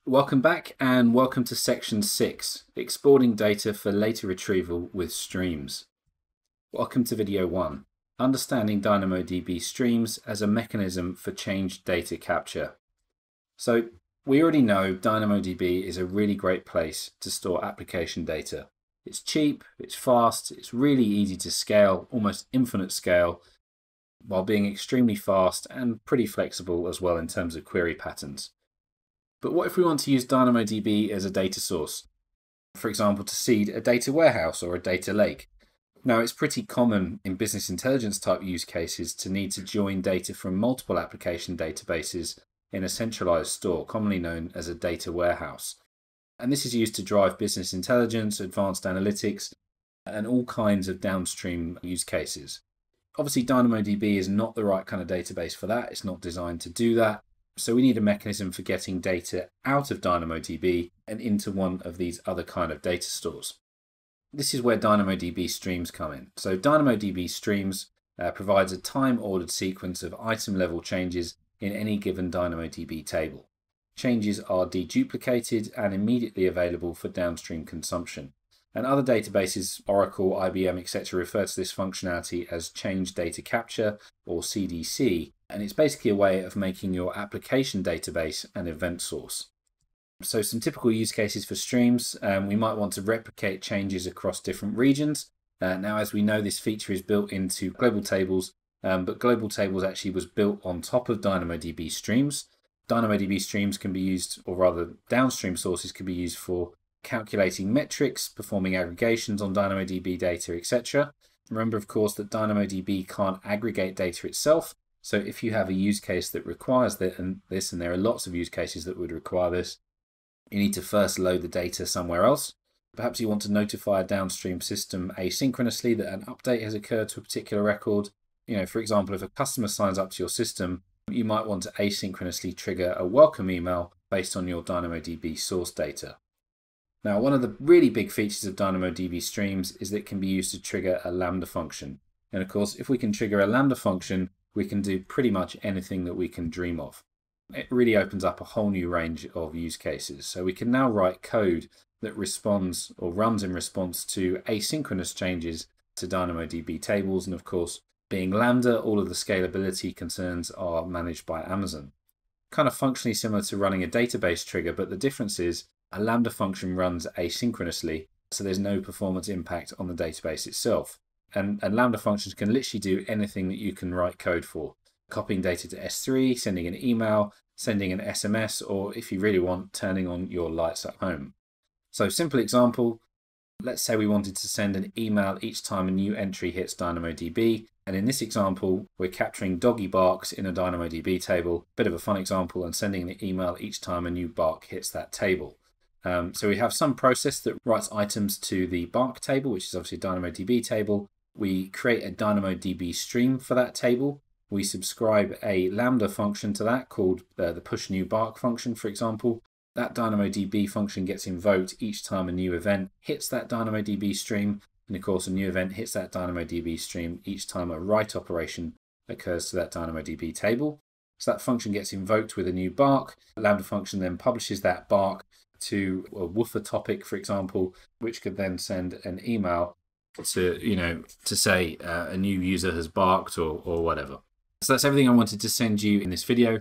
Welcome back and welcome to section 6, exporting data for later retrieval with streams. Welcome to video 1, understanding DynamoDB streams as a mechanism for changed data capture. So we already know DynamoDB is a really great place to store application data. It's cheap, it's fast, it's really easy to scale, almost infinite scale, while being extremely fast and pretty flexible as well in terms of query patterns. But what if we want to use DynamoDB as a data source? For example, to seed a data warehouse or a data lake. Now, it's pretty common in business intelligence type use cases to need to join data from multiple application databases in a centralized store, commonly known as a data warehouse. And this is used to drive business intelligence, advanced analytics, and all kinds of downstream use cases. Obviously, DynamoDB is not the right kind of database for that. It's not designed to do that. So we need a mechanism for getting data out of DynamoDB and into one of these other kind of data stores. This is where DynamoDB streams come in. So DynamoDB streams provides a time-ordered sequence of item-level changes in any given DynamoDB table. Changes are deduplicated and immediately available for downstream consumption. And other databases, Oracle, IBM, etc., refer to this functionality as Change Data Capture, or CDC, and it's basically a way of making your application database an event source. So some typical use cases for streams, we might want to replicate changes across different regions. Now, as we know, this feature is built into global tables, but global tables actually was built on top of DynamoDB streams. DynamoDB streams can be used, or rather downstream sources can be used for calculating metrics, performing aggregations on DynamoDB data, etc. Remember, of course, that DynamoDB can't aggregate data itself. So if you have a use case that requires this, and there are lots of use cases that would require this, you need to first load the data somewhere else. Perhaps you want to notify a downstream system asynchronously that an update has occurred to a particular record. For example, if a customer signs up to your system, you might want to asynchronously trigger a welcome email based on your DynamoDB source data. Now, one of the really big features of DynamoDB streams is that it can be used to trigger a Lambda function. And of course, if we can trigger a Lambda function, we can do pretty much anything that we can dream of. It really opens up a whole new range of use cases. So we can now write code that responds or runs in response to asynchronous changes to DynamoDB tables. And of course, being Lambda, all of the scalability concerns are managed by Amazon. Kind of functionally similar to running a database trigger, but the difference is a Lambda function runs asynchronously, so there's no performance impact on the database itself. And Lambda functions can literally do anything that you can write code for. Copying data to S3, sending an email, sending an SMS, or if you really want, turning on your lights at home. So simple example, let's say we wanted to send an email each time a new entry hits DynamoDB. And in this example, we're capturing doggy barks in a DynamoDB table. Bit of a fun example, and sending an email each time a new bark hits that table. So we have some process that writes items to the bark table, which is obviously a DynamoDB table. We create a DynamoDB stream for that table. We subscribe a Lambda function to that called the push new bark function, for example. That DynamoDB function gets invoked each time a new event hits that DynamoDB stream. And of course, a new event hits that DynamoDB stream each time a write operation occurs to that DynamoDB table. So that function gets invoked with a new bark. The Lambda function then publishes that bark to a woofer topic, for example, which could then send an email to say a new user has barked or whatever. So that's everything I wanted to send you in this video.